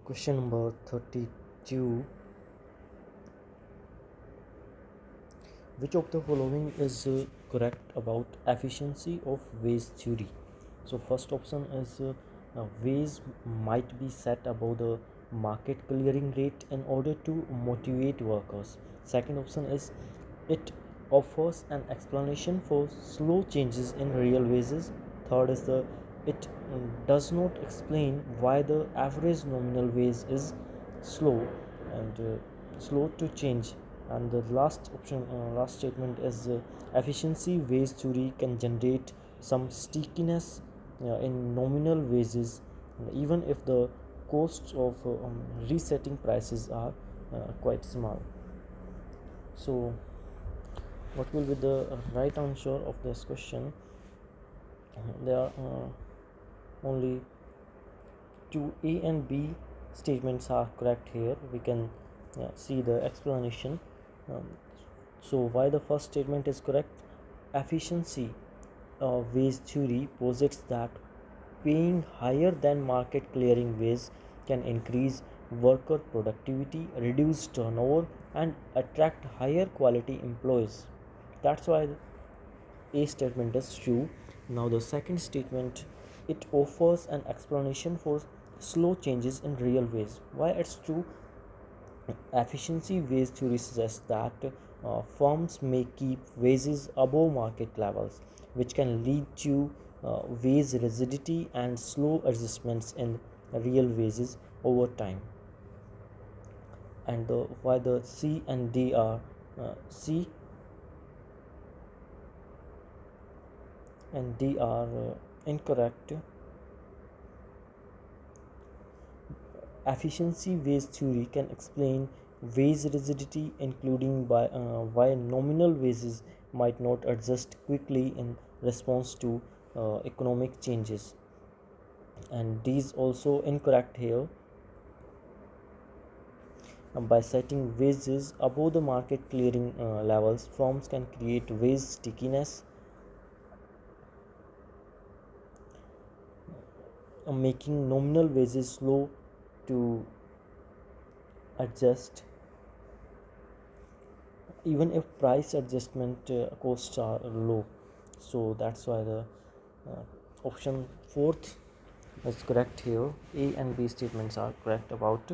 Question number 32. Which of the following is correct about efficiency of wage theory? So first option is wage might be set above the market clearing rate in order to motivate workers. Second option is it offers an explanation for slow changes in real wages. Third is the it does not explain why the average nominal wage is slow slow to change. And the last option, last statement is efficiency wage theory can generate some stickiness in nominal wages even if the costs of resetting prices are quite small. So what will be the right answer of this question? There are only two A and B statements are correct here. We can see the explanation. um, so why the first statement is correct? Efficiency wage theory posits that paying higher than market clearing wage can increase worker productivity, reduce turnover, and attract higher quality employees. That's why A statement is true. Now the second statement, it offers an explanation for slow changes in real wage. Why it's true? Efficiency wage theory suggests that firms may keep wages above market levels, which can lead to wage rigidity and slow adjustments in real wages over time. And why the C and D are C and D are incorrect. Efficiency wage theory can explain wage rigidity, including why nominal wages might not adjust quickly in response to economic changes. And D is also incorrect here. By setting wages above the market clearing levels, firms can create wage stickiness, making nominal wages slow to adjust even if price adjustment costs are low. So that's why the option fourth is correct here. A and B statements are correct about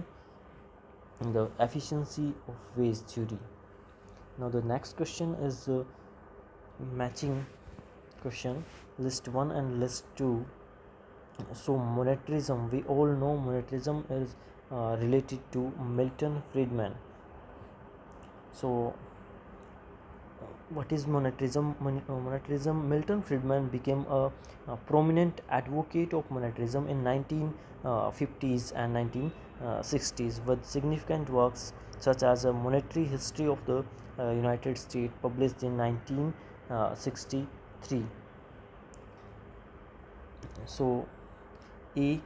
the efficiency of wage theory. Now the next question is matching question, list 1 and list 2. So monetarism, we all know monetarism is related to Milton Friedman. So what is monetarism? Monetarism, Milton Friedman became a prominent advocate of monetarism in 1950s and 1960s with significant works such as a monetary history of the United States published in 1963. So A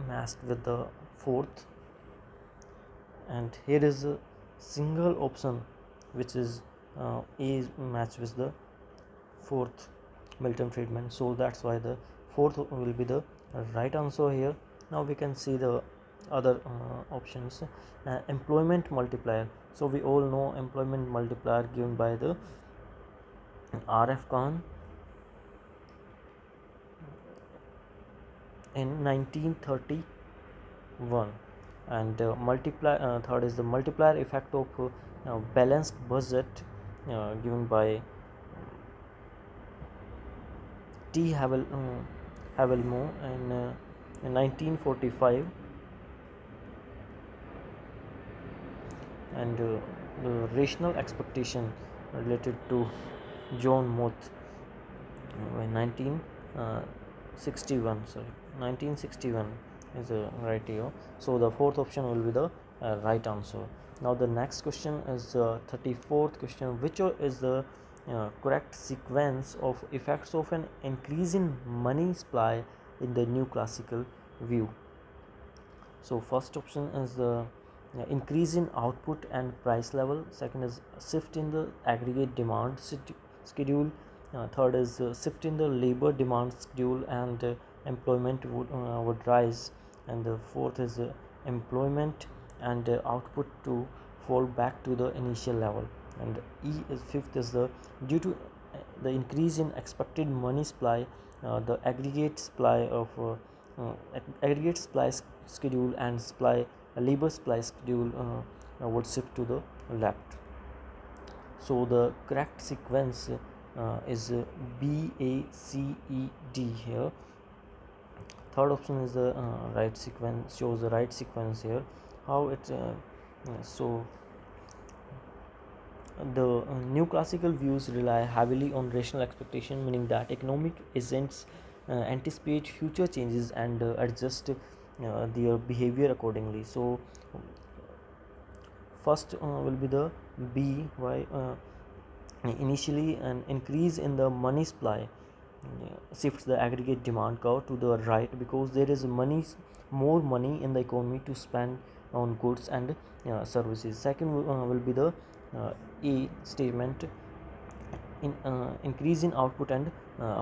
matched with the fourth, and here is a single option which is A is matched with the fourth, Milton Friedman. So that's why the fourth will be the right answer here. Now we can see the other options. Employment multiplier. So we all know employment multiplier given by the R.F. Khan in 1931. And third is the multiplier effect of balanced budget given by T. Havelmo in 1945. And the rational expectation related to John Muth in 1961. 1961 is the right year. So the fourth option will be the right answer. Now the next question is 34th question. Which is the correct sequence of effects of an increase in money supply in the new classical view? So first option is the increase in output and price level. Second is shift in the aggregate demand schedule. Third is shift in the labor demand schedule and employment would rise. And the fourth is employment and output to fall back to the initial level. And fifth is the due to the increase in expected money supply, the aggregate supply schedule and labor supply schedule would shift to the left. So the correct sequence is B, A, C, E, D here. Third option is the right sequence, shows the right sequence here. How it so the new classical views rely heavily on rational expectation, meaning that economic agents anticipate future changes and adjust their behavior accordingly. So first will be the B. Why initially an increase in the money supply shifts the aggregate demand curve to the right, because there is more money in the economy to spend on goods and services. Second will be the A statement, increase in output and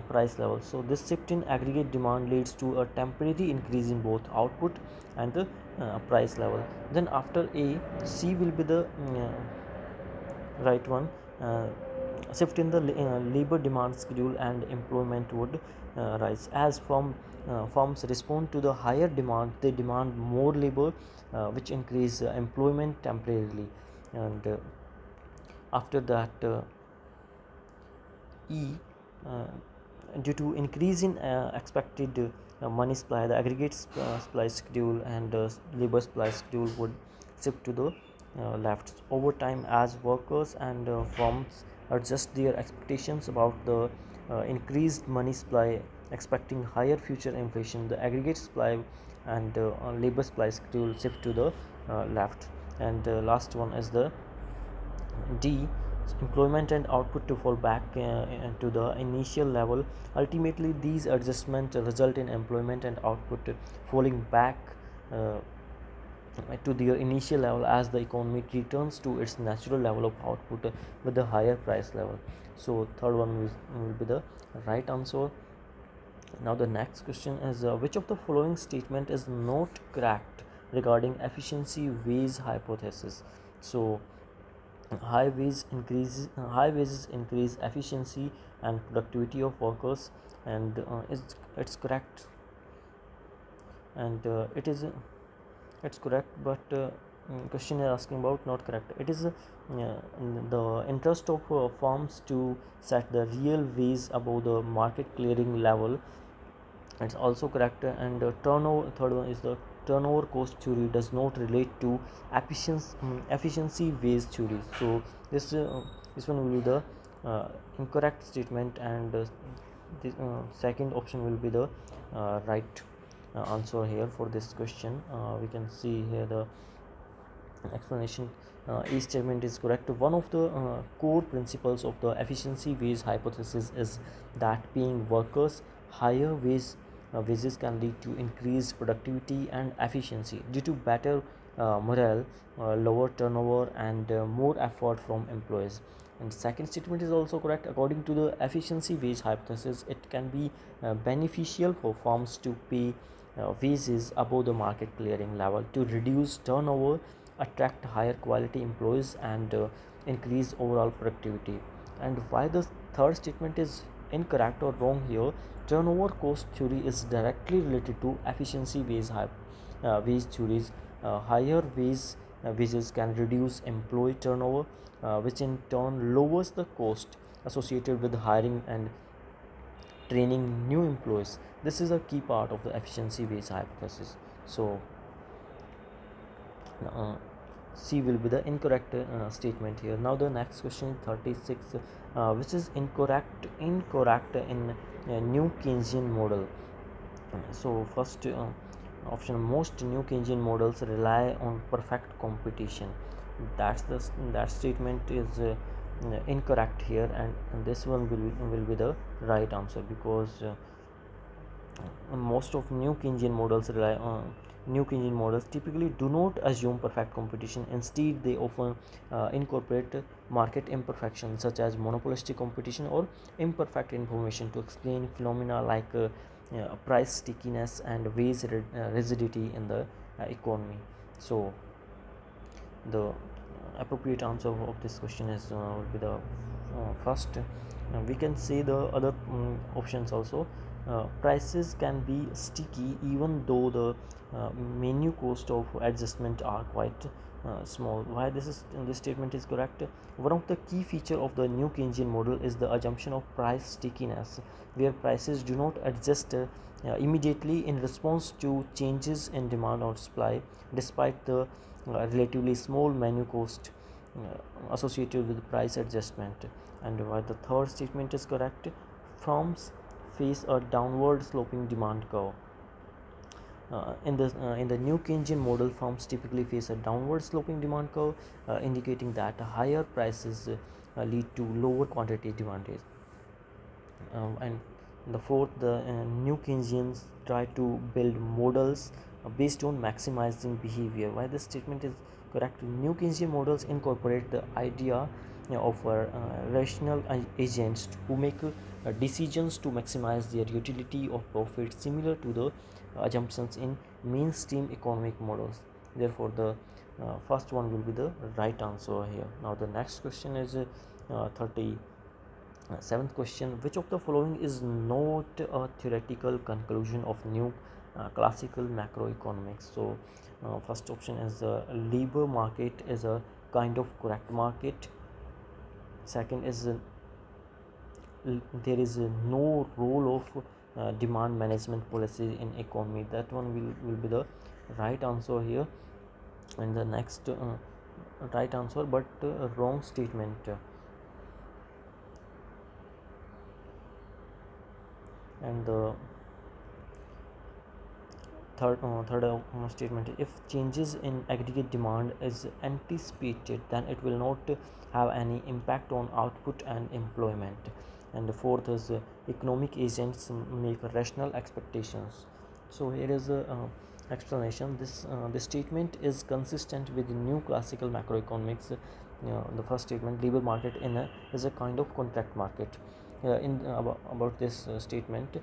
price levels. So this shift in aggregate demand leads to a temporary increase in both output and the price level. Then after A, C will be the right one. Shift in the labor demand schedule and employment would rise. As firms respond to the higher demand, they demand more labor, which increase employment temporarily. And after that, E, uh, due to increase in expected money supply, the aggregate supply schedule and labor supply schedule would shift to the left. Over time, as workers and firms adjust their expectations about the increased money supply, expecting higher future inflation, the aggregate supply and labor supply schedule shift to the left. And last one is the D, employment and output to fall back to the initial level. Ultimately, these adjustments result in employment and output falling back uh, to their initial level as the economy returns to its natural level of output with the higher price level. So third one will be the right answer. Now the next question is which of the following statement is not correct regarding efficiency wage hypothesis? So high wages increase efficiency and productivity of workers, and it's correct, and it's correct, but question is asking about not correct. It is the interest of firms to set the real wage above the market clearing level. It's also correct. And turnover, third one is the turnover cost theory does not relate to efficiency wage theory. So this one will be the incorrect statement, and the second option will be the right answer here for this question. We can see here the explanation. Each statement is correct. One of the core principles of the efficiency wage hypothesis is that paying workers higher wages can lead to increased productivity and efficiency due to better morale, lower turnover, and more effort from employees. And second statement is also correct. According to the efficiency wage hypothesis, it can be beneficial for firms to pay wages above the market clearing level to reduce turnover, attract higher quality employees, and increase overall productivity. And why the third statement is incorrect or wrong here? Turnover cost theory is directly related to efficiency wage theories. Wages can reduce employee turnover, which in turn lowers the cost associated with hiring and training new employees. This is a key part of the efficiency wage hypothesis. So uh, C will be the incorrect statement here. Now the next question 36, which is incorrect in new Keynesian model. So first option, most new Keynesian models rely on perfect competition. That statement is incorrect here, and this one will be the right answer, because most of new Keynesian models typically do not assume perfect competition. Instead, they often incorporate market imperfections such as monopolistic competition or imperfect information to explain phenomena like price stickiness and wage rigidity in the economy. So the appropriate answer of this question is will be the first. We can say the other options also. Prices can be sticky even though the menu cost of adjustment are quite small. Why this statement is correct? One of the key feature of the new Keynesian model is the assumption of price stickiness, where prices do not adjust immediately in response to changes in demand or supply, despite the relatively small menu cost associated with price adjustment. And why the third statement is correct? Firms face a downward sloping demand curve. In the new Keynesian model, firms typically face a downward sloping demand curve, indicating that higher prices lead to lower quantity demand. And the fourth, the new Keynesians try to build models based on maximizing behavior. Why this statement is correct? New Keynesian models incorporate the idea of rational agents who make decisions to maximize their utility or profit, similar to the assumptions in mainstream economic models. Therefore, the first one will be the right answer here. Now, the next question is 30. Seventh question: which of the following is not a theoretical conclusion of new classical macroeconomics? So, first option is labor market is a kind of correct market. Second is there is no role of demand management policy in economy. That one will be the right answer here. And the next right answer, but wrong statement. And the third statement: if changes in aggregate demand is anticipated, then it will not have any impact on output and employment. And the fourth is economic agents make rational expectations. So here is a explanation. This statement is consistent with the new classical macroeconomics. The first statement: labor market is a kind of contract market. About this statement,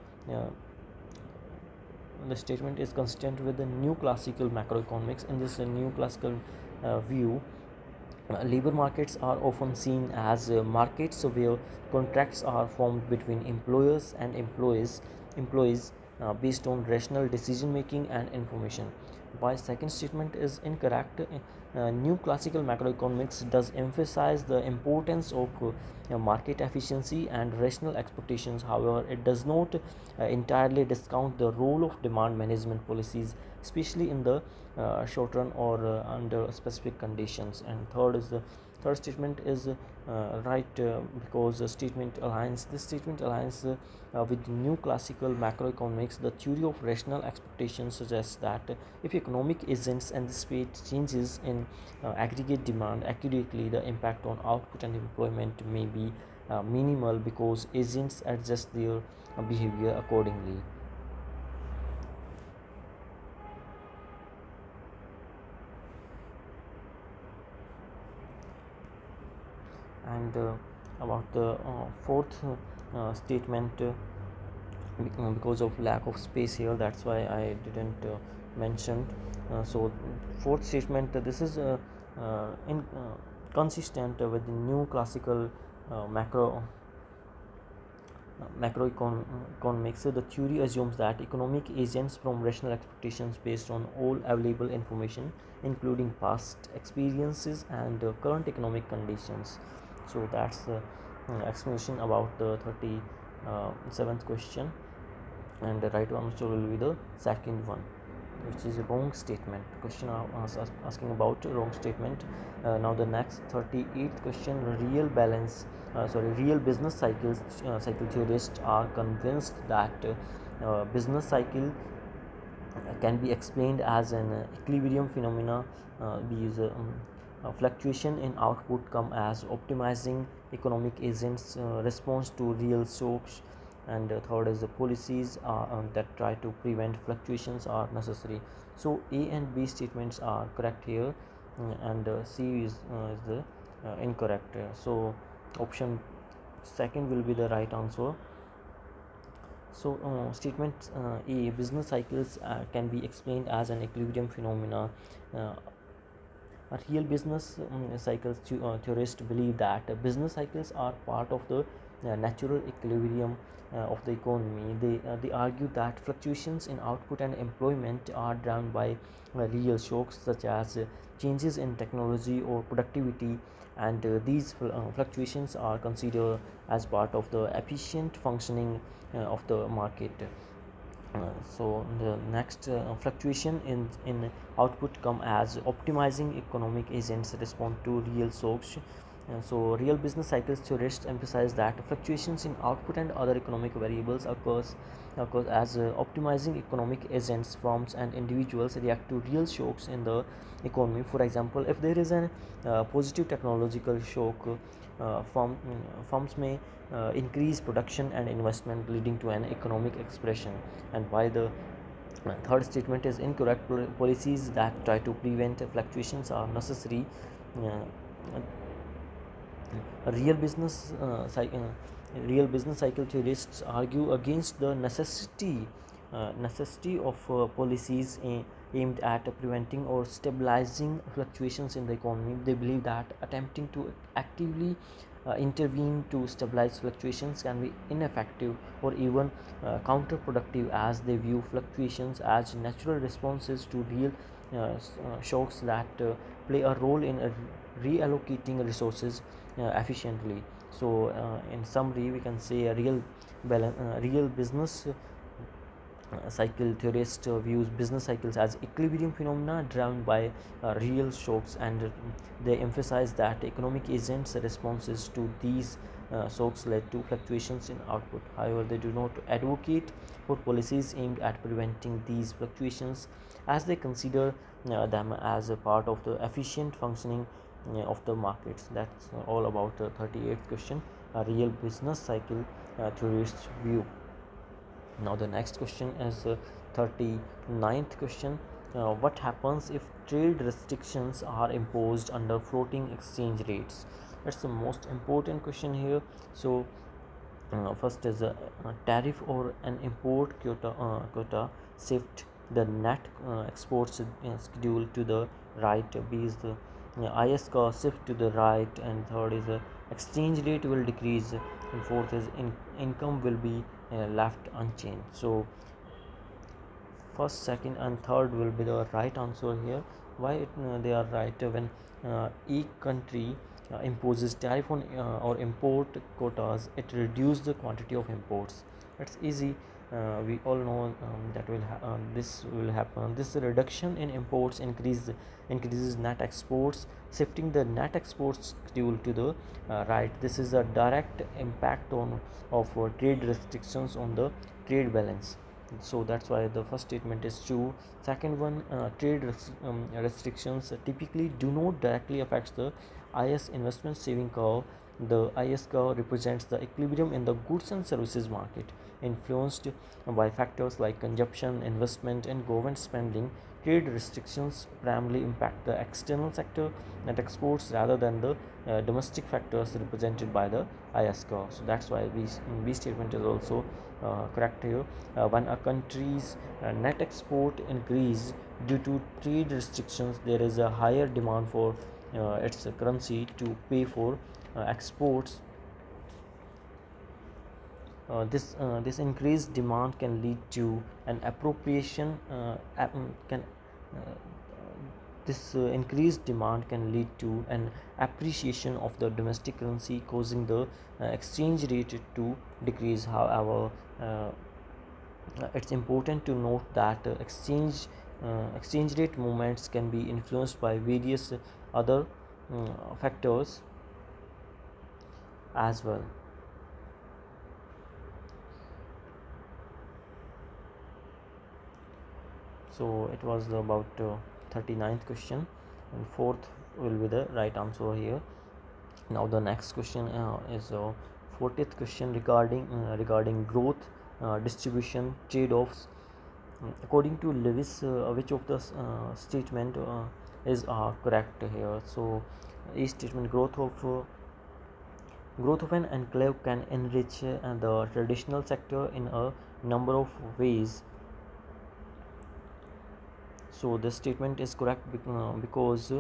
the statement is consistent with the new classical macroeconomics. In this new classical view, labor markets are often seen as markets where contracts are formed between employers and employees based on rational decision making and information. Why second statement is incorrect? New classical macroeconomics does emphasize the importance of market efficiency and rational expectations. However, it does not entirely discount the role of demand management policies, especially in the short run or under specific conditions. And third statement is right, because the statement aligns this statement aligns with new classical macroeconomics. The theory of rational expectations suggests that if economic agents anticipate changes in aggregate demand accurately, the impact on output and employment may be minimal, because agents adjust their behavior accordingly. And about the fourth statement, because of lack of space here, that's why I didn't mention. So fourth statement, this is in consistent with the new classical macroeconomics. So the theory assumes that economic agents from rational expectations based on all available information, including past experiences and current economic conditions. So that's the explanation about the 37th question. And the right answer will be the second one, which is a wrong statement. Question asking about wrong statement. Now the next 38th question: real business cycle theorists are convinced that business cycle can be explained as an equilibrium phenomena. These fluctuation in output come as optimizing economic agents response to real shocks. And third is the policies that try to prevent fluctuations are necessary. So A and B statements are correct here, and C is the incorrect. So option second will be the right answer. So statement A, business cycles can be explained as an equilibrium phenomena. uh, a real business cycles theorists believe that business cycles are part of the natural equilibrium of the economy. They argue that fluctuations in output and employment are driven by real shocks such as changes in technology or productivity, and these fluctuations are considered as part of the efficient functioning of the market. So the next fluctuation in output come as optimizing economic agents respond to real shocks. So real business cycles theorists emphasize that fluctuations in output and other economic variables occurs as optimizing economic agents. Firms and individuals react to real shocks in the economy. For example, if there is a positive technological shock, firms may increase production and investment, leading to an economic expression. And why the third statement is incorrect: policies that try to prevent fluctuations are necessary. uh, Real business real business cycle theorists argue against the necessity of policies aimed at preventing or stabilizing fluctuations in the economy. They believe that attempting to actively intervene to stabilize fluctuations can be ineffective or even counterproductive, as they view fluctuations as natural responses to real shocks that play a role in reallocating resources efficiently. So in summary, we can say a real business cycle theorist views business cycles as equilibrium phenomena driven by real shocks, and they emphasize that economic agents responses to these shocks led to fluctuations in output. However, they do not advocate for policies aimed at preventing these fluctuations, as they consider them as a part of the efficient functioning of the markets. That's all about the 38th question, a real business cycle theorist's view. Now the next question is 39th question. What happens if trade restrictions are imposed under floating exchange rates? That's the most important question here. So first is a tariff or an import quota shift the net exports schedule to the right. B is the ISK shift to the right, and third is exchange rate will decrease, and fourth is income will be left unchanged. So first, second, and third will be the right answer here. Why they are right? When each country imposes tariff on or import quotas, it reduces the quantity of imports. It's easy. We all know this will happen. This reduction in imports increases net exports, shifting the net exports schedule to the right. This is a direct impact on of trade restrictions on the trade balance. So that's why the first statement is true. Second one, restrictions typically do not directly affect the IS investment saving curve. The IS curve represents the equilibrium in the goods and services market, influenced by factors like consumption, investment, and government spending. Trade restrictions primarily impact the external sector and exports rather than the domestic factors represented by the IS curve. So that's why B statement is also correct here. When a country's net export increase due to trade restrictions, there is a higher demand for its currency to pay for exports. This increased demand can lead to an appropriation can this increased demand can lead to an appreciation of the domestic currency, causing the exchange rate to decrease. However, it's important to note that exchange rate movements can be influenced by various other factors as well. So it was about 39th question, and fourth will be the right answer here. Now the next question is 40th question regarding growth, distribution trade-offs. According to Lewis, which of the statement is correct here? So each statement: growth of Growth of an enclave can enrich the traditional sector in a number of ways. So this statement is correct because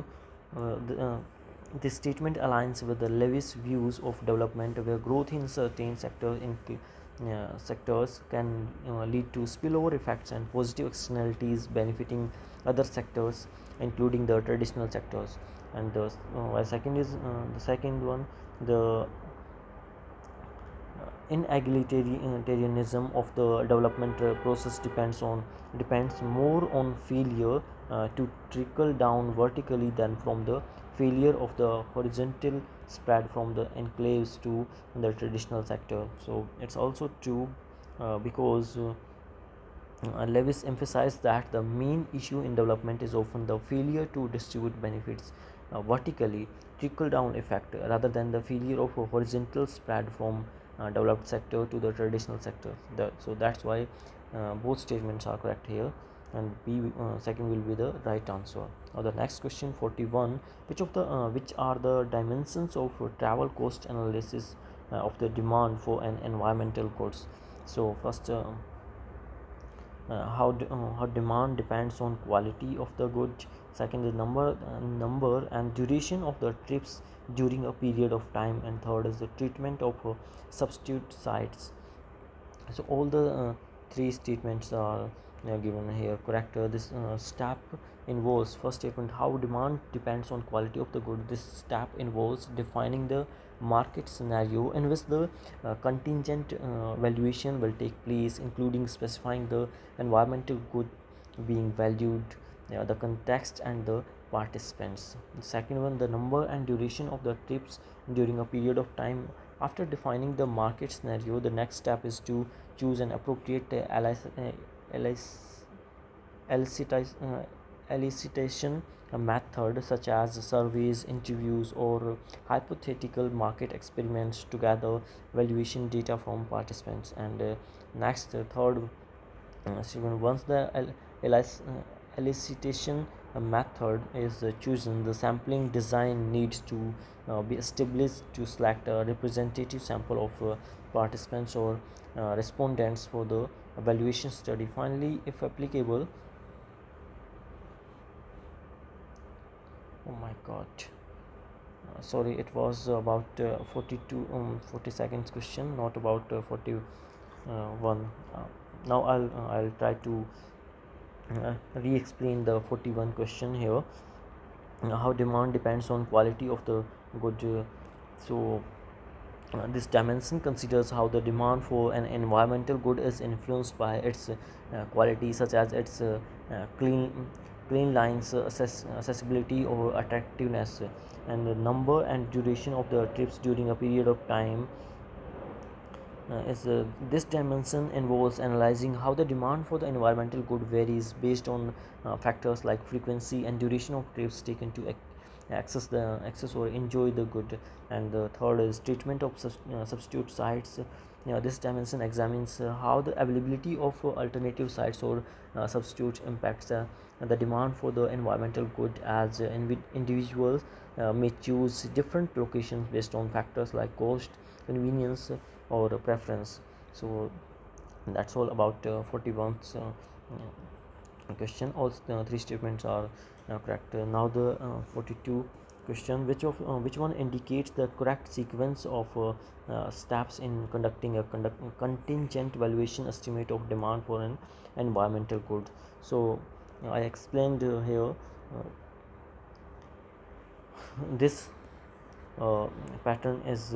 this statement aligns with the Lewis views of development, where growth in certain sectors can lead to spillover effects and positive externalities benefiting other sectors, including the traditional sectors. And the second one, the inegalitarianism of the development process depends more on failure to trickle down vertically than from the failure of the horizontal spread from the enclaves to the traditional sector. So it's also true because Lewis emphasized that the main issue in development is often the failure to distribute benefits vertically, trickle down effect, rather than the failure of a horizontal spread from developed sector to the traditional sector. So that's why both statements are correct here, and B second will be the right answer. Now the next question 41: which are the dimensions of travel cost analysis of the demand for an environmental goods? So first. How demand depends on quality of the good. Second is number and duration of the trips during a period of time. And third is the treatment of substitute sites. So all the three statements are given here correct. This step involves first statement, how demand depends on quality of the good. This step involves defining the market scenario in which the contingent valuation will take place, including specifying the environmental good being valued, the context and the participants. The second one, the number and duration of the trips during a period of time. After defining the market scenario, the next step is to choose an appropriate elicitation method, such as surveys, interviews, or hypothetical market experiments to gather valuation data from participants. And next, third once the elicitation method is chosen, the sampling design needs to be established to select a representative sample of participants or respondents for the evaluation study. Finally, if applicable, oh my god, sorry, it was about 40 seconds question, not about 41. Now I'll try to re-explain the 41 question here. How demand depends on quality of the good. So this dimension considers how the demand for an environmental good is influenced by its quality, such as its clean lines, accessibility or attractiveness. And the number and duration of the trips during a period of time this dimension involves analyzing how the demand for the environmental good varies based on factors like frequency and duration of trips taken to access or enjoy the good. And the third is treatment of substitute sites. This dimension examines how the availability of alternative sites or substitutes impacts the demand for the environmental good, as individuals may choose different locations based on factors like cost, convenience, or preference. So that's all about 41st question. All three statements are correct. Now the 42 question, which one indicates the correct sequence of steps in conducting a contingent valuation estimate of demand for an environmental good. So I explained here this uh, pattern is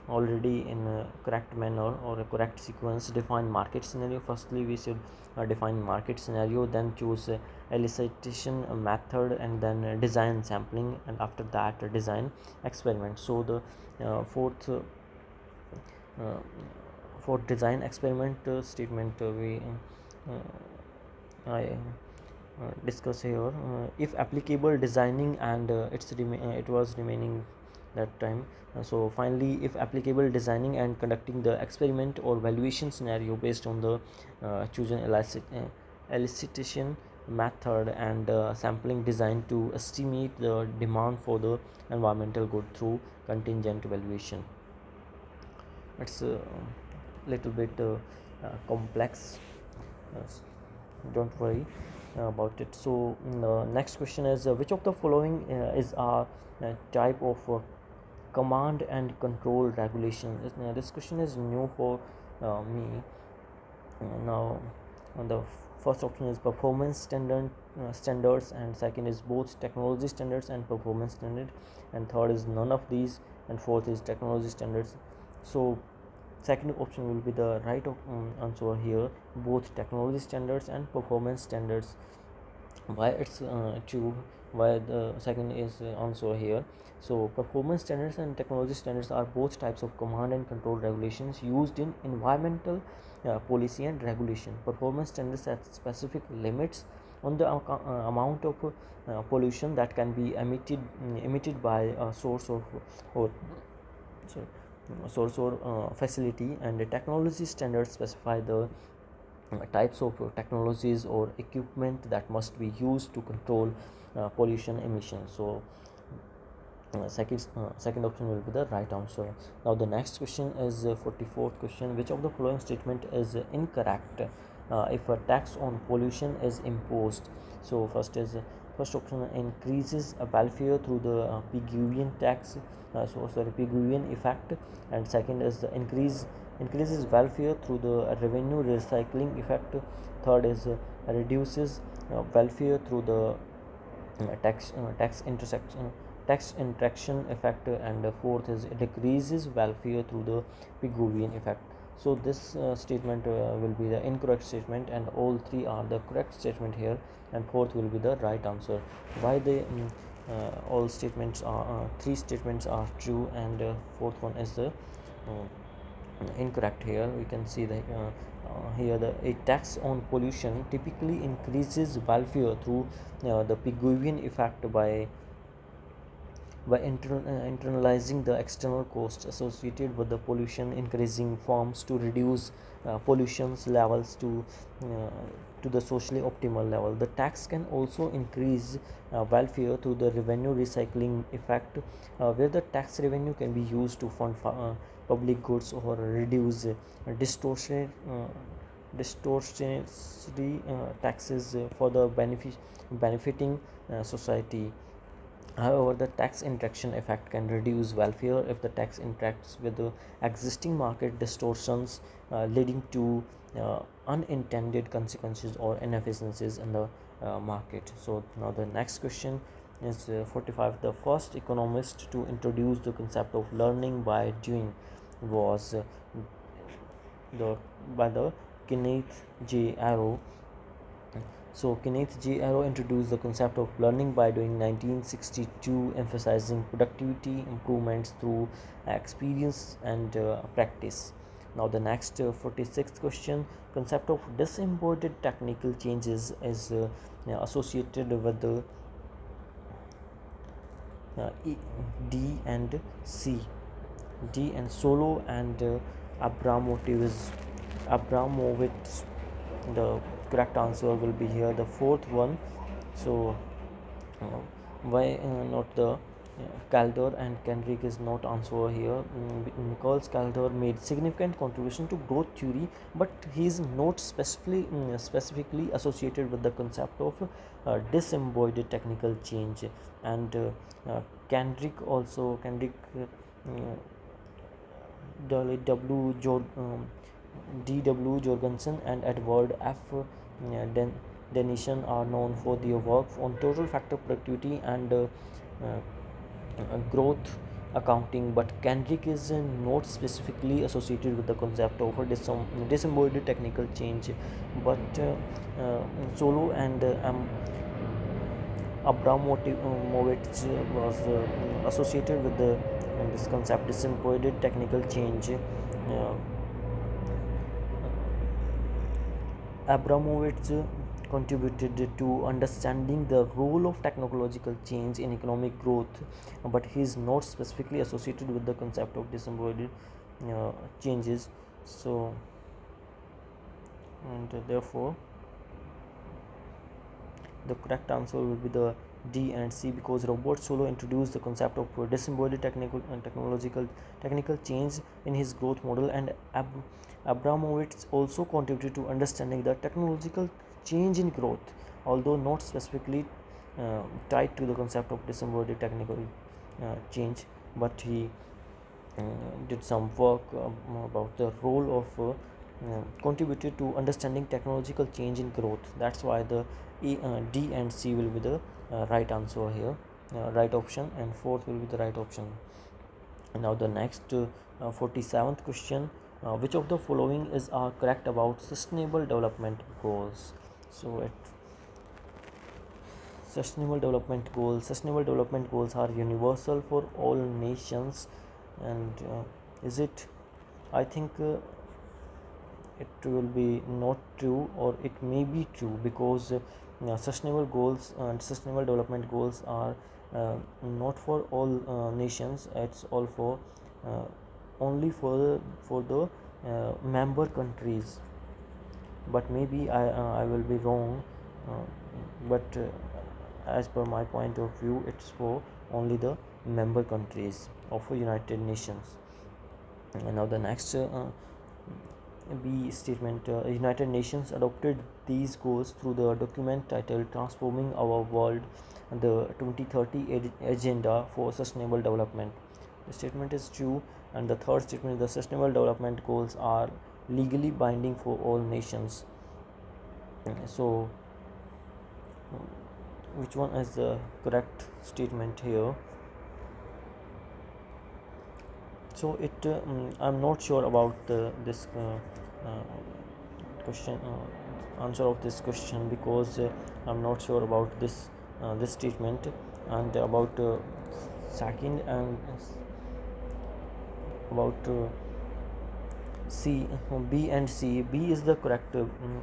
already in a correct manner or a correct sequence. Define market scenario. Firstly, we should define market scenario, then choose elicitation method, and then design sampling, and after that design experiment. So the uh, for design experiment statement we I discuss here. If applicable, designing and it was remaining that time. So finally, if applicable, designing and conducting the experiment or valuation scenario based on the chosen elicitation method and sampling design to estimate the demand for the environmental good through contingent valuation. it's a little bit complex. uh, don't worry about it. So the next question is which of the following is a type of command and control regulation. This question is new for me. Now the first option is performance standards, and second is both technology standards and performance standard, and third is none of these, and fourth is technology standards. So second option will be the right answer here, both technology standards and performance standards. Why it's true, why the second is answer here. So performance standards and technology standards are both types of command and control regulations used in environmental policy and regulation. Performance standards set specific limits on the amount of pollution that can be emitted by a source of or sorry, source or facility, and the technology standards specify the types of technologies or equipment that must be used to control pollution emissions. So second option will be the right answer. Now the next question is 44th question. Which of the following statement is incorrect if a tax on pollution is imposed? So first option, increases welfare through the Pigouvian tax, Pigouvian effect, and second is the increases welfare through the revenue recycling effect. Third is reduces welfare through the tax interaction effect, and fourth is decreases welfare through the Pigouvian effect. So this statement will be the incorrect statement, and all three are the correct statement here, and fourth will be the right answer. Why the all statements are three statements are true, and fourth one is the incorrect here. We can see that here a tax on pollution typically increases welfare through the Pigouvian effect by internalizing the external costs associated with the pollution, increasing farms to reduce pollution levels to the socially optimal level. The tax can also increase welfare through the revenue recycling effect, where the tax revenue can be used to fund public goods or reduce distortionary taxes for the benefiting society. However, the tax interaction effect can reduce welfare if the tax interacts with the existing market distortions, leading to unintended consequences or inefficiencies in the market. So now the next question is 45. The first economist to introduce the concept of learning by doing was the by the Kenneth J. Arrow. So Kenneth J. Arrow introduced the concept of learning by doing 1962, emphasizing productivity improvements through experience and practice. Now the next 46th question, concept of disembodied technical changes is associated with the D and C. D and Solo and Abramovich. The correct answer will be here, the fourth one. So uh, why not the Calder and Kendrick is not answer here, because Calder made significant contribution to growth theory, but he is not specifically associated with the concept of disembodied technical change. And Kendrick also D.W. Jorgensen and Edward F. Denison are known for their work on total factor productivity and growth accounting, but Kendrick is not specifically associated with the concept of a disembodied technical change. But Solo and Abramovich was associated with this concept, disembodied technical change. Abramovich contributed to understanding the role of technological change in economic growth, but he is not specifically associated with the concept of disembodied changes. So, and therefore, the correct answer will be the D and C, because Robert Solow introduced the concept of disembodied technical change in his growth model, and Abramovich also contributed to understanding the technological change in growth, although not specifically tied to the concept of disembodied technical change, but he uh, did some work about the role of contributed to understanding technological change in growth. That's why the D and C will be the right answer here, right option, and fourth will be the right option. And now the next 47th question, which of the following is correct about sustainable development goals? So it sustainable development goals are universal for all nations, and is it, I think it will be not true, or it may be true, because sustainable goals and sustainable development goals are not for all nations. It's all for uh, only for the member countries, but maybe I will be wrong, uh, but as per my point of view, it's for only the member countries of United Nations. And now the next B statement, United Nations adopted these goals through the document titled Transforming Our World, the 2030 Agenda for Sustainable Development. The statement is true, and the third statement is the Sustainable Development Goals are legally binding for all nations. So, which one is the correct statement here? So I'm not sure about this question answer of this question, because I'm not sure about this statement, and about second, and about C, B and C. B is the correct,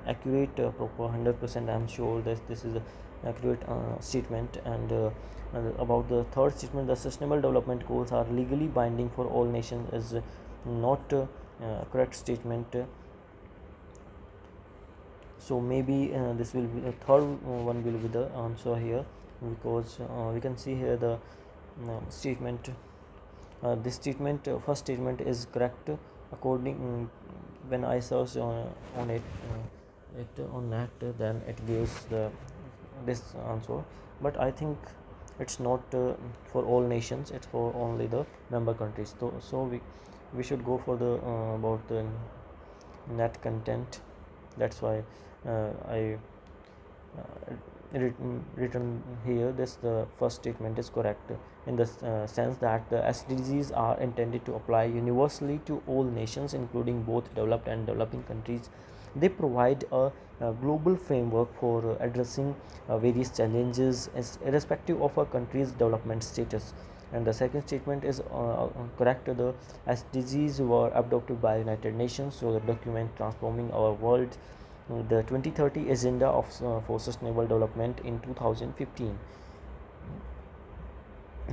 accurate, proper 100%. I'm sure that this is the accurate statement. And about the third statement, the sustainable development goals are legally binding for all nations, is not correct statement. So maybe this will be the third one will be the answer here, because we can see here the statement. This statement, first statement, is correct according, when I search on it on net, then it gives this answer. But I think it's not for all nations, it's for only the member countries. So we should go for the about the net content. That's why I written here this the first statement is correct, in the sense that the SDGs are intended to apply universally to all nations, including both developed and developing countries. They provide a global framework for addressing various challenges, irrespective of a country's development status. And the second statement is correct. The SDGs were adopted by United Nations, so the document transforming our world, the 2030 agenda for sustainable development in 2015.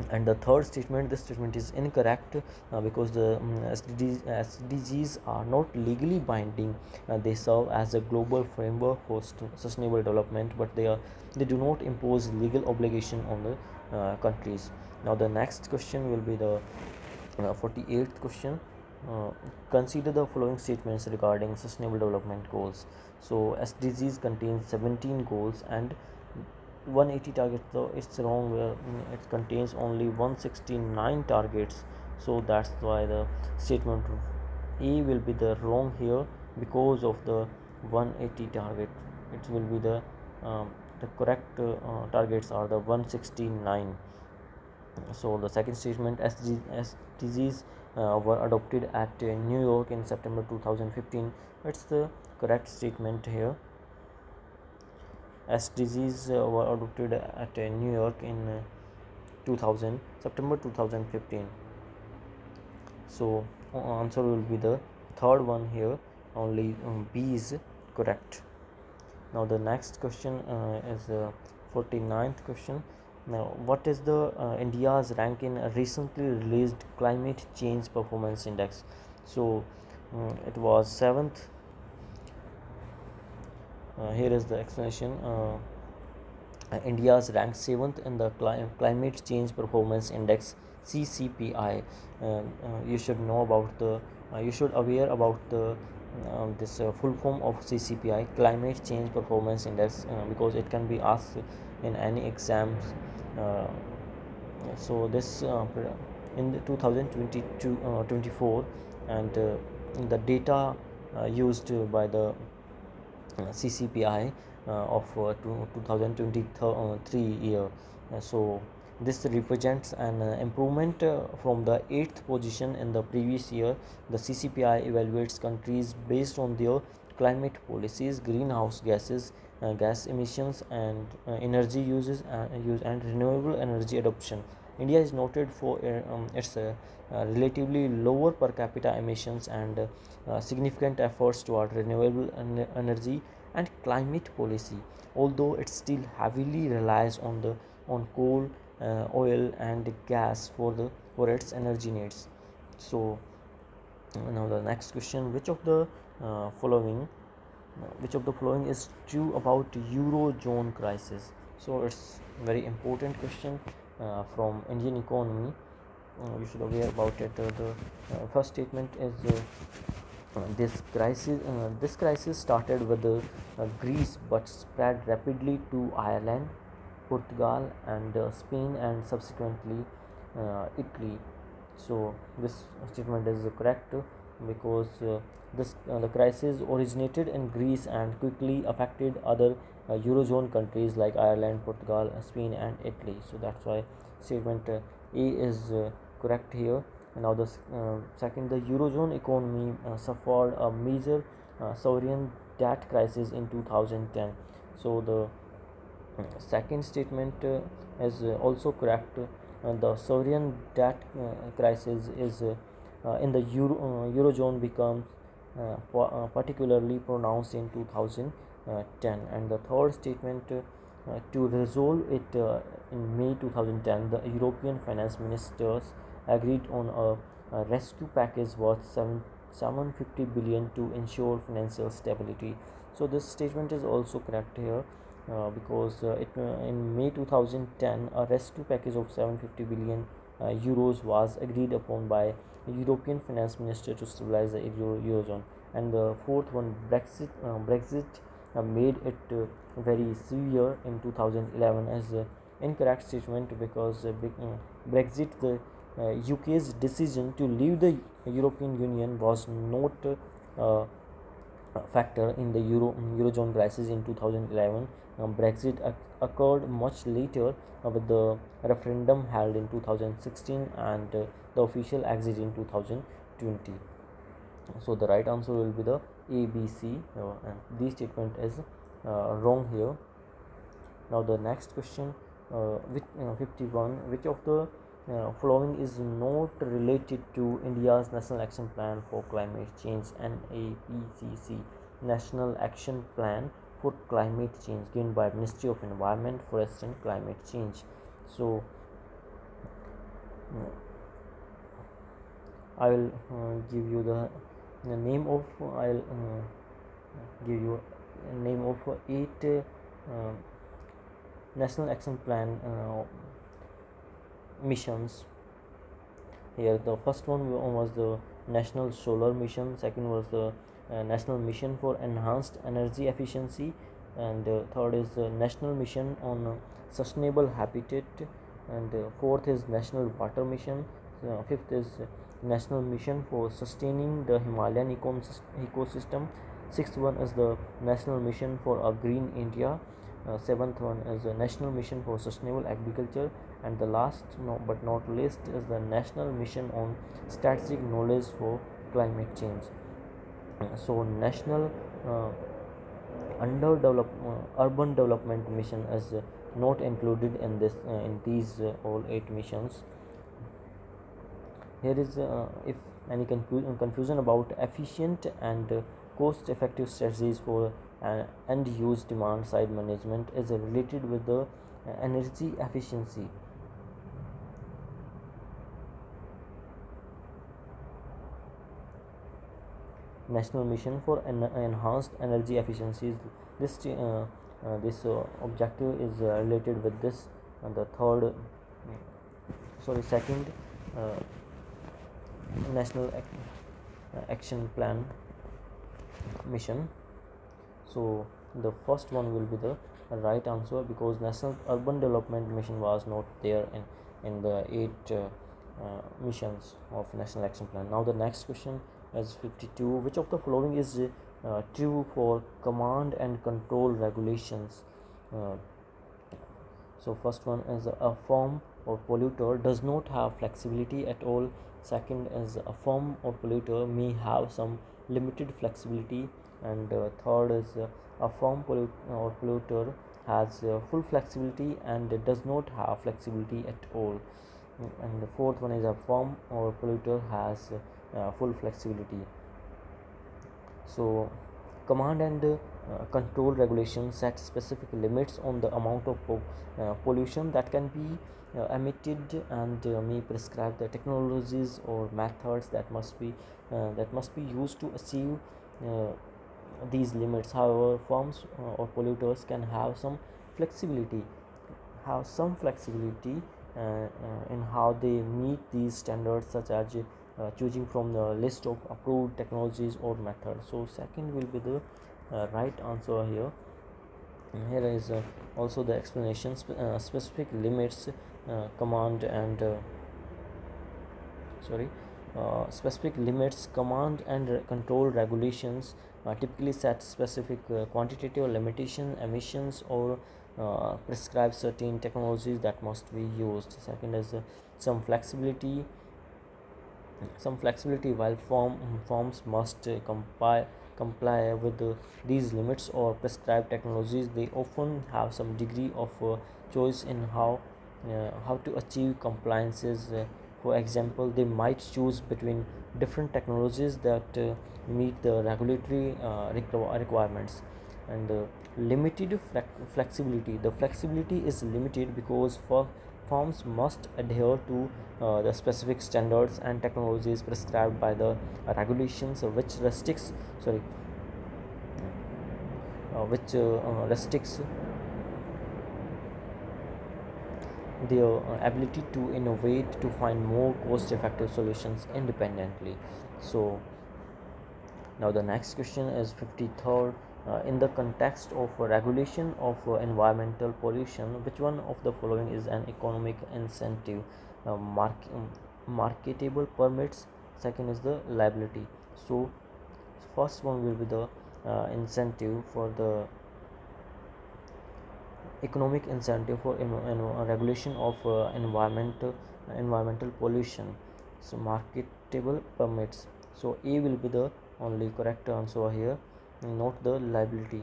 And the third statement, this statement is incorrect, because the SDGs are not legally binding. They serve as a global framework for sustainable development, but they do not impose legal obligation on the countries. Now the next question will be the 48th question. uh, Consider the following statements regarding sustainable development goals. So SDGs contains 17 goals and 180 targets, so it's wrong, it contains only 169 targets. So that's why the statement A will be the wrong here, because of the 180 target. It will be the correct targets are the 169. So the second statement, SDGs were adopted at New York in September 2015. It's the correct statement here. SDGs were adopted at New York in 2000 September 2015. So answer will be the third one here. Only B is correct. Now the next question is 49th question. Now, what is the India's rank in a recently released climate change performance index? So it was 7th. Here is the explanation. India's ranked 7th in the Climate Change Performance Index (CCPI). You should know about you should aware about the this full form of CCPI, Climate Change Performance Index, because it can be asked in any exams. Uh, so this in the 2022 24, and the data used by the CCPI of 2023 year. So this represents an improvement from the 8th position in the previous year. The CCPI evaluates countries based on their climate policies, greenhouse gas emissions, and energy use and renewable energy adoption. India is noted for its relatively lower per capita emissions and significant efforts toward renewable energy and climate policy, although it still heavily relies on coal, oil, and gas for its energy needs. So now the next question: following which of the following is true about eurozone crisis? So it's very important question from Indian economy. You should aware about it. The first statement is this crisis started with Greece but spread rapidly to Ireland, Portugal, and Spain, and subsequently Italy. So this statement is correct because the crisis originated in Greece and quickly affected other eurozone countries like Ireland, Portugal, Spain, and Italy. So that's why statement A is correct here. Now the second, the eurozone economy suffered a major sovereign debt crisis in 2010. So the second statement is also correct. The sovereign debt crisis is in the eurozone becomes particularly pronounced in 2010. And the third statement, to resolve it in May 2010, the European finance ministers agreed on a rescue package worth 750 billion to ensure financial stability. So this statement is also correct here because in May 2010 a rescue package of 750 billion euros was agreed upon by European finance minister to stabilize the eurozone. And the fourth one, Brexit made it very severe in 2011 as incorrect statement because Brexit, the UK's decision to leave the European Union, was not factor in the eurozone crisis in 2011. Brexit occurred much later with the referendum held in 2016 and the official exit in 2020. So the right answer will be the ABC, and this statement is wrong here. Now the next question, 51, which of the following is not related to India's National Action Plan for Climate Change, NAPCC, National Action Plan for Climate Change, given by Ministry of Environment, Forest and Climate Change? So I will give you the name of I'll give you a name of 8 National Action Plan missions. Here the first one was the National Solar Mission, second was the National Mission for Enhanced Energy Efficiency, and third is the National Mission on Sustainable Habitat, and fourth is National Water Mission, fifth is National Mission for Sustaining the Himalayan ecosystem, sixth one is the National Mission for a Green India, seventh one is the National Mission for Sustainable Agriculture, and the last but not least is the National Mission on Strategic Knowledge for Climate Change. So National Urban Development Mission is not included in this in these all 8 missions. Here is if any confusion about efficient and cost effective strategies for end use demand side management is related with the energy efficiency. National Mission for Enhanced Energy Efficiency. This this objective is related with this, and the third second uh, national action plan mission. So the first one will be the right answer, because national urban development mission was not there in the 8 missions of national action plan. Now the next question is 52. Which of the following is true for command and control regulations? uh, so first one is a firm or polluter does not have flexibility at all. Second is a firm or polluter may have some limited flexibility. And third is a firm or polluter has full flexibility and does not have flexibility at all. And the fourth one is a firm or polluter has full flexibility. So command and control regulations set specific limits on the amount of pollution that can be emitted, and may prescribe the technologies or methods that must be used to achieve uh, these limits. However, firms or polluters can flexibility have some flexibility in how they meet these standards, such as choosing from the list of approved technologies or methods. So second will be the right answer here. And here is also the explanation. Specific limits command and sorry specific limits command and control regulations typically set specific quantitative limitation emissions, or prescribe certain technologies that must be used. Second is some flexibility while firms must comply with these limits or prescribed technologies. They often have some degree of choice in how to achieve compliances. For example, they might choose between different technologies that meet the regulatory requirements. And limited flexibility, the flexibility is limited because for firms must adhere to the specific standards and technologies prescribed by the regulations, which restricts their ability to innovate to find more cost effective solutions independently. So now the next question is 53rd. In the context of regulation of environmental pollution, which one of the following is an economic incentive? Marketable permits. Second is the liability. So first one will be the incentive for the economic incentive for regulation of environmental pollution. So marketable permits. So A will be the only correct answer here, not the liability.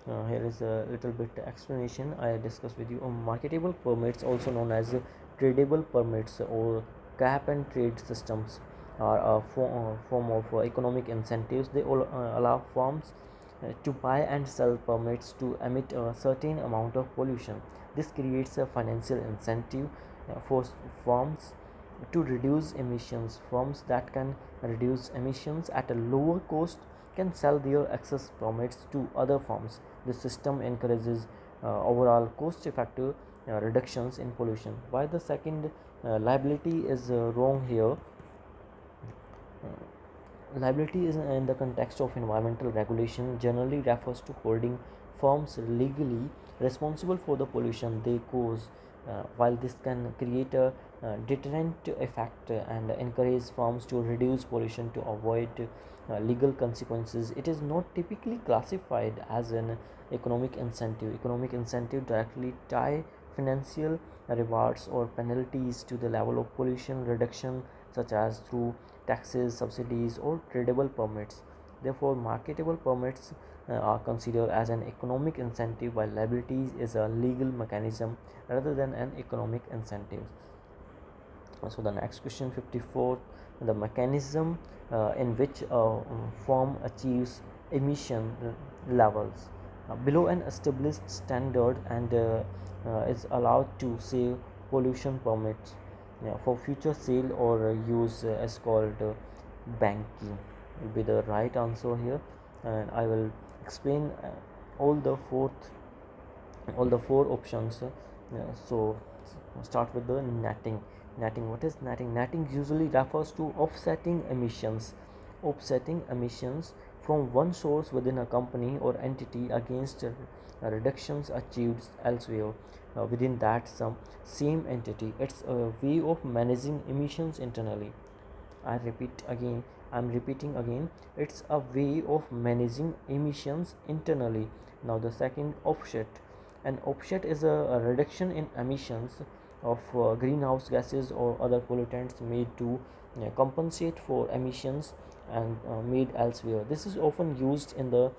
Here is a little bit explanation I discussed with you. Marketable permits, also known as tradable permits or cap and trade systems, are a form of economic incentives. They all allow firms to buy and sell permits to emit a certain amount of pollution. This creates a financial incentive for firms to reduce emissions. Firms that can reduce emissions at a lower cost can sell their excess permits to other firms. This system encourages overall cost effective reductions in pollution. Why the second liability is wrong here? Liability is in the context of environmental regulation generally refers to holding firms legally responsible for the pollution they cause. While this can create a deterrent effect and encourage firms to reduce pollution to avoid legal consequences, it is not typically classified as an economic incentive. Economic incentive directly tie financial rewards or penalties to the level of pollution reduction, such as through taxes, subsidies, or tradable permits. Therefore, marketable permits are considered as an economic incentive, while liabilities is a legal mechanism rather than an economic incentive. So the next question, 54, the mechanism in which a firm achieves emission levels below an established standard and is allowed to save pollution permits for future sale or use is called banking will be the right answer here. And I will explain all the fourth all the four options. So start with the netting. What is netting? Netting usually refers to offsetting emissions from one source within a company or entity against reductions achieved elsewhere within that same entity. It's a way of managing emissions internally. I repeat again, I'm repeating again, it's a way of managing emissions internally. Now, the second, offset. An offset is a reduction in emissions of greenhouse gases or other pollutants made to compensate for emissions and made elsewhere. This is often used in the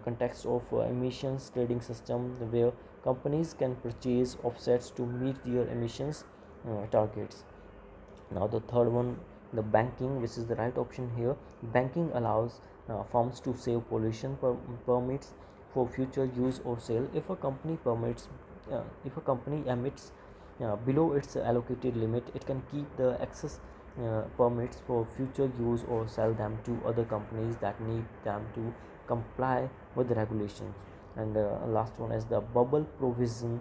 context of emissions trading system, where companies can purchase offsets to meet their emissions targets. Now the third one, the banking, which is the right option here. Banking allows firms to save pollution permits for future use or sale. If a company emits below its allocated limit, it can keep the excess permits for future use or sell them to other companies that need them to comply with the regulations. And last one is the bubble provision.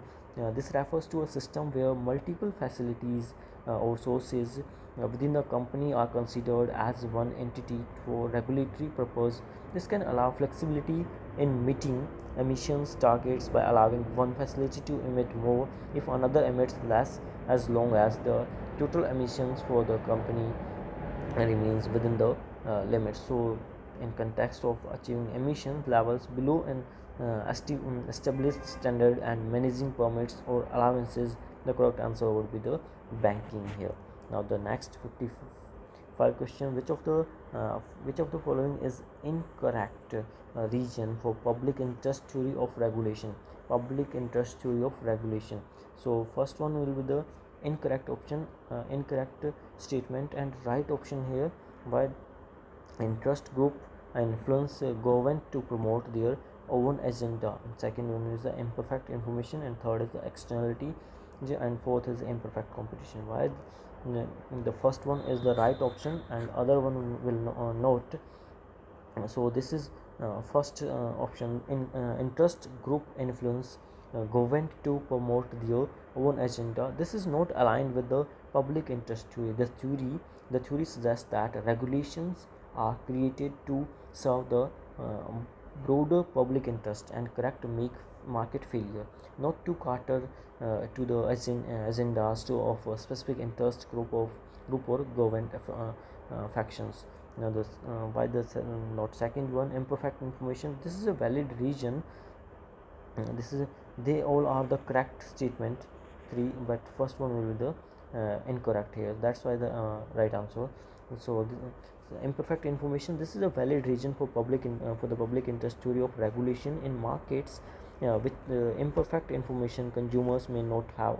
This refers to a system where multiple facilities or sources within the company are considered as one entity for regulatory purpose. This can allow flexibility in meeting emissions targets by allowing one facility to emit more if another emits less, as long as the total emissions for the company remains within the limits. So in context of achieving emission levels below an established standard and managing permits or allowances, the correct answer would be the banking here. Now the next 55 question, which of the following is incorrect region for public interest theory of regulation? So first one will be the incorrect option, incorrect statement, and right option here. Why? Interest group influence government to promote their own agenda. Second one is the imperfect information, and third is the externality, and fourth is imperfect competition. Why the first one is the right option and other one will note? So this is first option. In interest group influence government to promote their own agenda. This is not aligned with the public interest theory. The theory suggests that regulations are created to serve the broader public interest and correct to make market failure, not to cater to the agendas to of a specific interest group or government factions. Now this why the not second one, imperfect information. This is a valid reason. This is they all are the correct statement three, but first one will be the incorrect here. That's why the right answer. So imperfect information, this is a valid reason for for the public interest theory of regulation in markets. With imperfect information, consumers may not have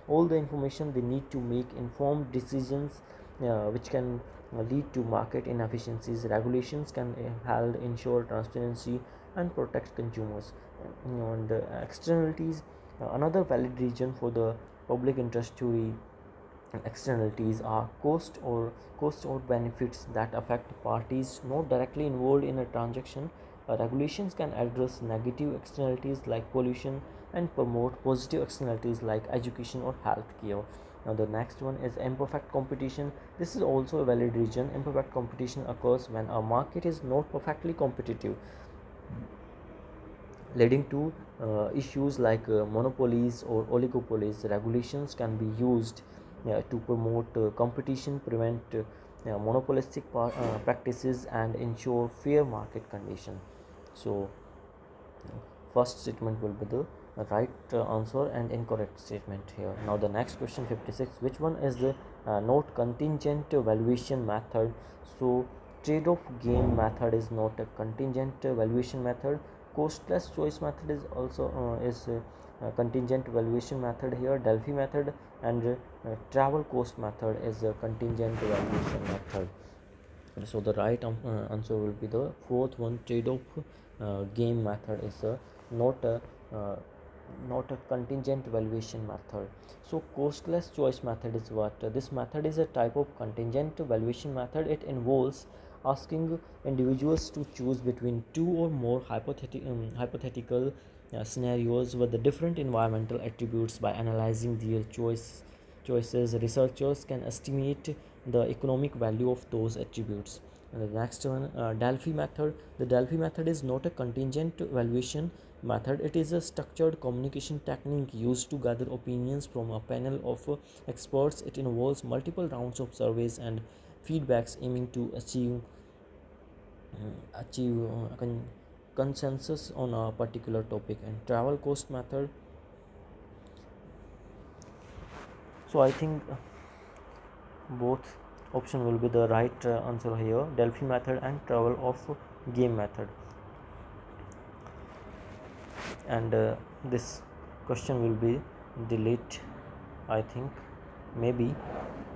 all the information they need to make informed decisions, which can lead to market inefficiencies. Regulations can help ensure transparency and protect consumers. And externalities, another valid reason for the public interest theory. Externalities are costs or benefits that affect parties not directly involved in a transaction. Regulations can address negative externalities like pollution and promote positive externalities like education or healthcare. Now the next one is imperfect competition. This is also a valid reason. Imperfect competition occurs when a market is not perfectly competitive, leading to issues like monopolies or oligopolies. Regulations can be used to promote competition, prevent monopolistic practices, and ensure fair market conditions. So first statement will be the right answer and incorrect statement here. Now the next question 56, which one is the not contingent valuation method? So trade-off game method is not a contingent valuation method. Cost plus choice method is also is contingent valuation method here. Delphi method and travel cost method is a contingent valuation method. So the right answer will be the fourth one, trade-off game method is not a uh, not a contingent valuation method. So costless choice method is what? This method is a type of contingent valuation method. It involves asking individuals to choose between two or more hypothetical scenarios with the different environmental attributes. By analyzing their choices, researchers can estimate the economic value of those attributes. And the next one, Delphi method. The Delphi method is not a contingent valuation method. It is a structured communication technique used to gather opinions from a panel of experts. It involves multiple rounds of surveys and feedbacks aiming to achieve consensus on a particular topic. And travel cost method. So I think both option will be the right answer here, Delphi method and travel of game method. And this question will be delete, I think, maybe.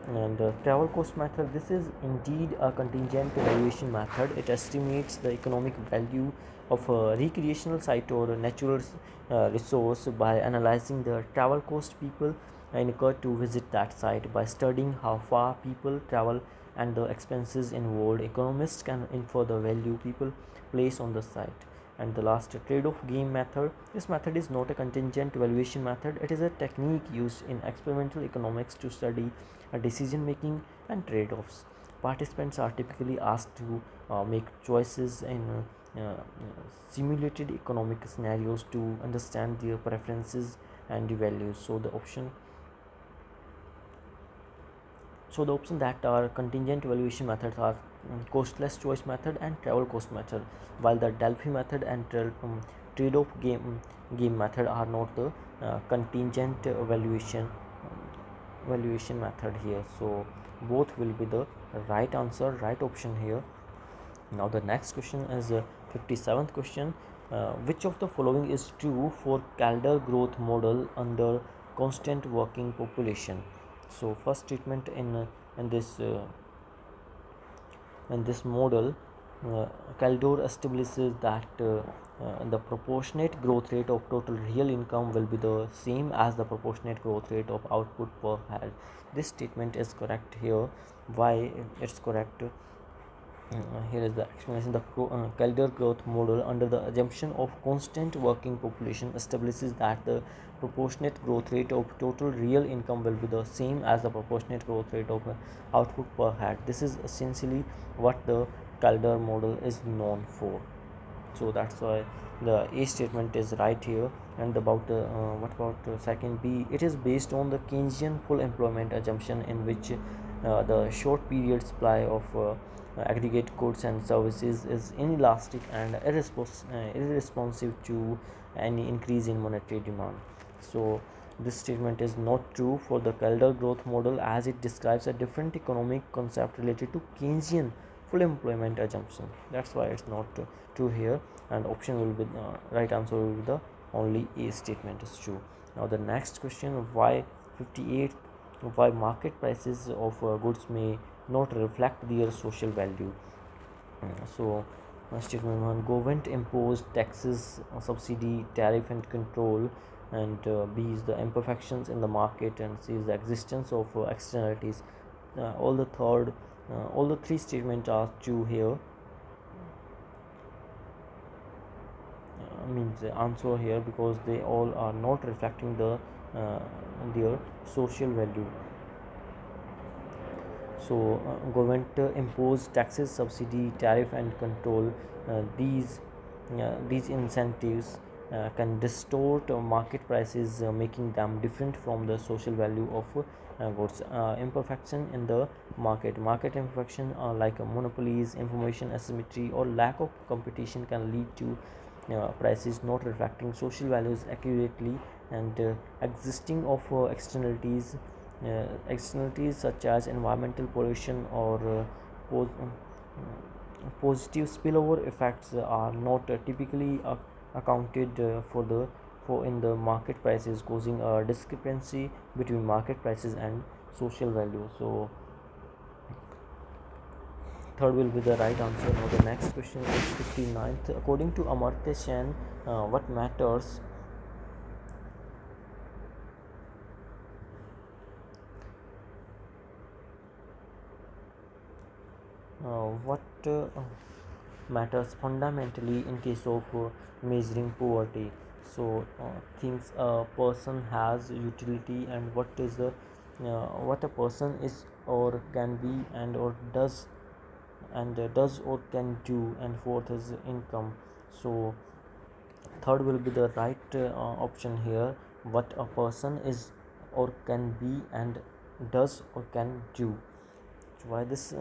And travel cost method, this is indeed a contingent valuation method. It estimates the economic value of a recreational site or a natural resource by analyzing the travel cost people incur to visit that site. By studying how far people travel and the expenses involved, economists can infer the value people place on the site. And the last, trade-off game method. This method is not a contingent valuation method. It is a technique used in experimental economics to study decision making and trade-offs. Participants are typically asked to make choices in simulated economic scenarios to understand their preferences and values. So the options that are contingent valuation methods are costless choice method and travel cost method, while the Delphi method and trade-off game method are not the contingent valuation method here. So both will be the right answer, right option here. Now the next question is 57th question. Which of the following is true for Calder growth model under constant working population? So first statement in this model, Caldor establishes that the proportionate growth rate of total real income will be the same as the proportionate growth rate of output per head. This statement is correct here. Why it's correct? Here is the explanation. The Calder growth model, under the assumption of constant working population, establishes that the proportionate growth rate of total real income will be the same as the proportionate growth rate of output per head. This is essentially what the Calder model is known for. So that's why the A statement is right here. And about the what about second B? It is based on the Keynesian full employment assumption, in which the short period supply of aggregate goods and services is inelastic and irresponsive to any increase in monetary demand. So this statement is not true for the Calder growth model, as it describes a different economic concept related to Keynesian full employment assumption. That's why it's not true here, and option will be right answer will be the only A statement is true. Now the next question, why 58, why market prices of goods may not reflect their social value. So statement 1, government imposed taxes, subsidy, tariff and control. And B is the imperfections in the market, and C is the existence of externalities. All the three statements are true here. Means the answer here, because they all are not reflecting their social value. So government imposed taxes, subsidy, tariff and control. These incentives can distort market prices, making them different from the social value of goods. Imperfection in the market imperfection like monopolies, information asymmetry or lack of competition can lead to prices not reflecting social values accurately. And existing of externalities such as environmental pollution or positive spillover effects are not typically accounted for in the market prices, causing a discrepancy between market prices and social value. So third will be the right answer. Now the next question is 59th. According to Amartya Sen, what matters what matters fundamentally in case of measuring poverty. So things a person has utility, and what a person is or can be and or does or can do, and fourth is income. So third will be the right option here, what a person is or can be and does or can do. Why this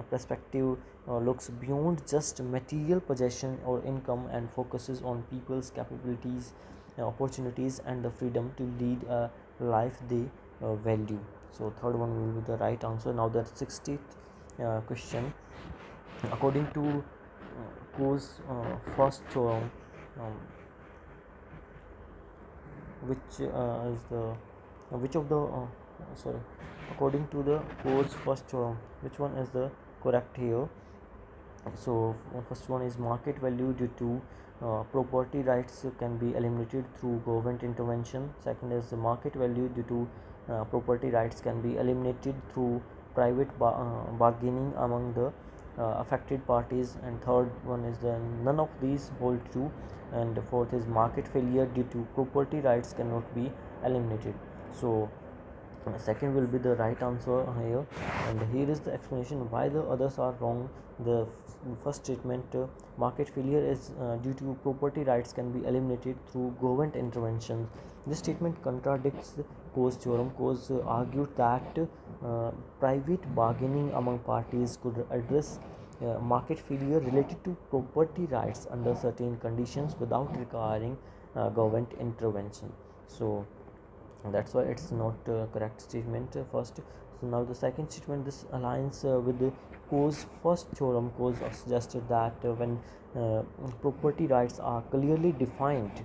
perspective looks beyond just material possession or income and focuses on people's capabilities, opportunities, and the freedom to lead a life they value. So third one will be the right answer. Now the 60th question, according to Coe's first theorem, um, which is the which of the sorry according to the Coe's first theorem, which one is the correct here? So first one is market value due to property rights can be eliminated through government intervention. Second is the market value due to property rights can be eliminated through private bargaining among the affected parties. And third one is the none of these hold true. And fourth is market failure due to property rights cannot be eliminated. So second will be the right answer here, and here is the explanation why the others are wrong. The first statement, market failure is due to property rights can be eliminated through government intervention. This statement contradicts Coe's theorem. Coase argued that private bargaining among parties could address market failure related to property rights under certain conditions without requiring government intervention. So that's why it's not correct statement first. So now the second statement, this aligns with the Coe's first theorem. Coase suggested that when property rights are clearly defined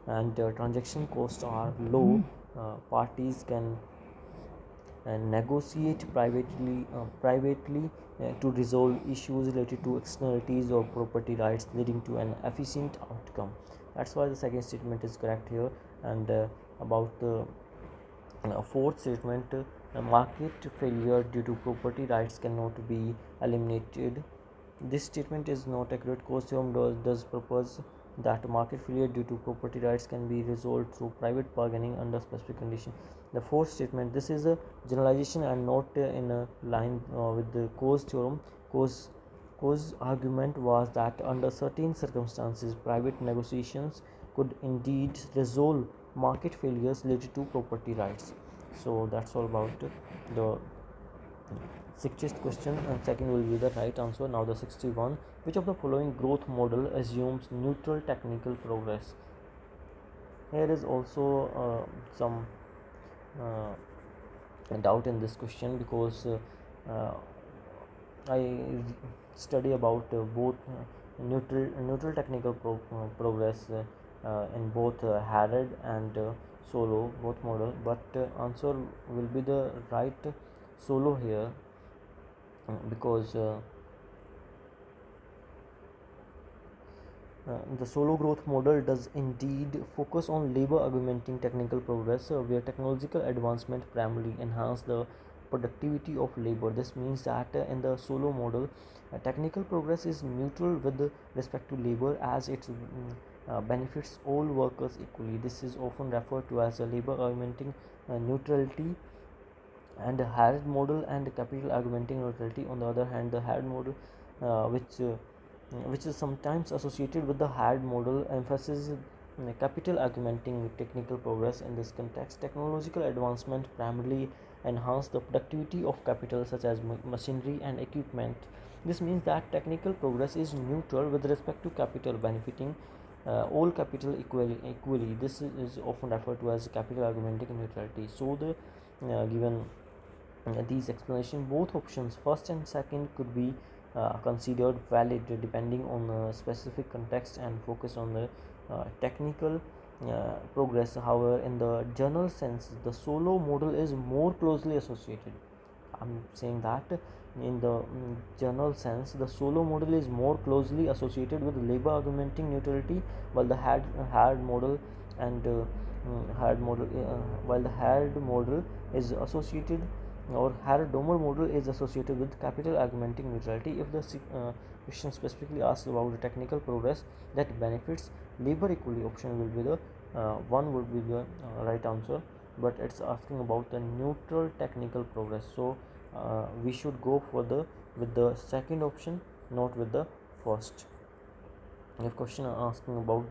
and transaction costs are low, parties can negotiate privately to resolve issues related to externalities or property rights, leading to an efficient outcome. That's why the second statement is correct here. And about the fourth statement, market failure due to property rights cannot be eliminated. This statement is not accurate. Coase theorem does propose that market failure due to property rights can be resolved through private bargaining under specific conditions. The fourth statement, this is a generalization and not in a line with the Coase theorem. Coase argument was that under certain circumstances, private negotiations could indeed resolve market failures related to property rights. So that's all about the 60th question, and second will be the right answer. Now the 61, which of the following growth model assumes neutral technical progress? Here is also some doubt in this question, because I study about both neutral technical progress in both Harrod and Solo, both model, but answer will be the right Solo here, because the solo growth model does indeed focus on labor augmenting technical progress, where technological advancement primarily enhance the productivity of labor. This means that in the solo model, technical progress is neutral with respect to labor, as it benefits all workers equally. This is often referred to as a labor augmenting neutrality. And the Harrod model and capital augmenting neutrality, on the other hand, the Harrod model, which is sometimes associated with the Harrod model, emphasizes capital augmenting technical progress. In this context, technological advancement primarily enhance the productivity of capital, such as machinery and equipment. This means that technical progress is neutral with respect to capital, benefiting all capital equally. This is often referred to as capital augmenting neutrality. So the given these explanation, both options first and second could be considered valid depending on the specific context and focus on the technical progress. However, in the general sense, the solo model is more closely associated. I'm saying that in the general sense, the solo model is more closely associated with labor augmenting neutrality, while the Harrod model and Harrod model while the Harrod model is associated Our Harrod-Domer model is associated with capital augmenting neutrality. If the question specifically asks about the technical progress that benefits labor equally, option will be the one would be the right answer, but it's asking about the neutral technical progress. So we should go for the with the second option, not with the first. If question asking about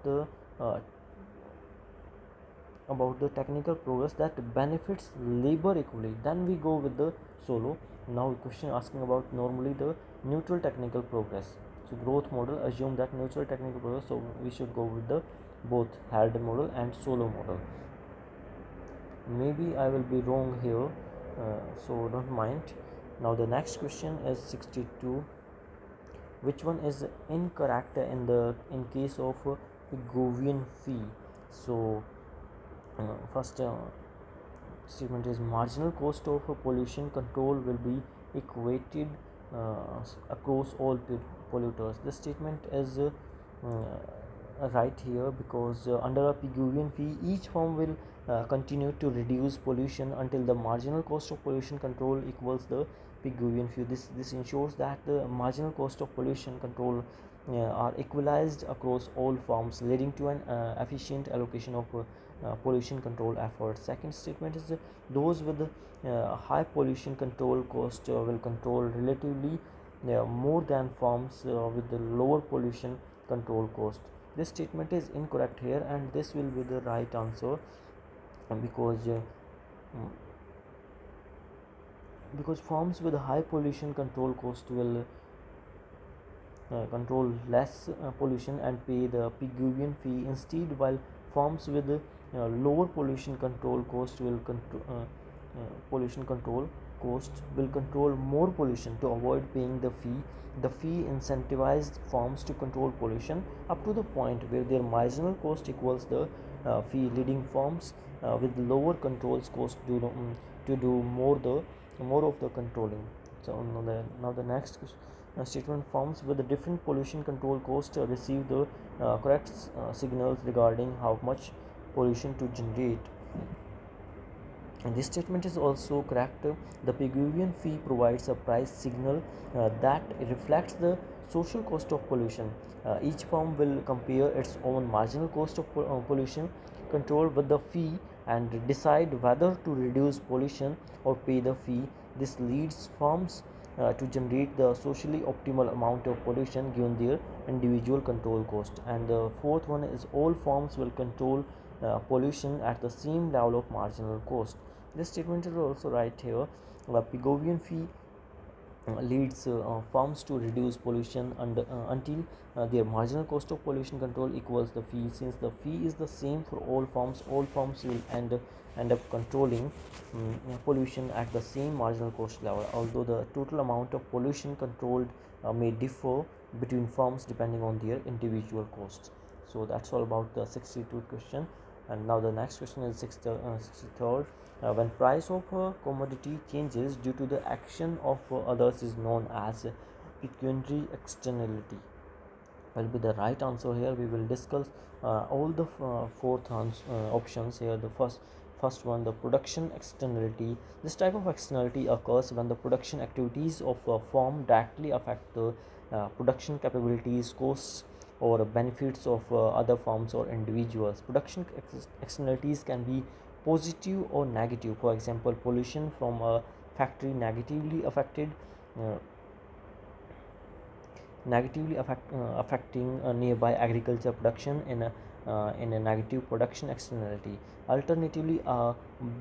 the uh, about the technical progress that benefits labor equally, then we go with the solo. Now question asking about normally the neutral technical progress. So growth model assume that neutral technical progress, so we should go with the both Harrod model and solo model. Maybe I will be wrong here, so don't mind. Now the next question is 62. Which one is incorrect in case of Pigovian fee? So first statement is marginal cost of pollution control will be equated across all polluters. This statement is right here because under a Pigouvian fee, each firm will continue to reduce pollution until the marginal cost of pollution control equals the Pigouvian fee. This ensures that the marginal cost of pollution control are equalized across all firms, leading to an efficient allocation of pollution control efforts. Second statement is those with high pollution control cost will control relatively more than firms with the lower pollution control cost. This statement is incorrect here, and this will be the right answer mm, because firms with high pollution control cost will control less pollution and pay the Pigouvian fee instead, while firms with lower pollution control cost will control more pollution to avoid paying the fee. The fee incentivized firms to control pollution up to the point where their marginal cost equals the fee, leading firms with lower controls cost to do more of the controlling. So now the next statement, firms with a different pollution control cost receive the correct signals regarding how much pollution to generate. And this statement is also correct. The Pigouvian fee provides a price signal that reflects the social cost of pollution. Each firm will compare its own marginal cost of pollution control with the fee and decide whether to reduce pollution or pay the fee. This leads firms to generate the socially optimal amount of pollution given their individual control cost. And the fourth one is all firms will control pollution at the same level of marginal cost. This statement is also right here. The Pigouvian fee leads firms to reduce pollution until their marginal cost of pollution control equals the fee. Since the fee is the same for all firms will end up controlling pollution at the same marginal cost level, although the total amount of pollution controlled may differ between firms depending on their individual costs. So that's all about the 62th question. And now the next question is 63rd. When price of a commodity changes due to the action of others is known as pecuniary externality. Will be the right answer here. We will discuss all the options here. The first one, the production externality. This type of externality occurs when the production activities of a firm directly affect the production capabilities, costs, or benefits of other firms or individuals. Production externalities can be positive or negative. For example, pollution from a factory uh, affecting nearby agriculture production in a negative production externality. Alternatively,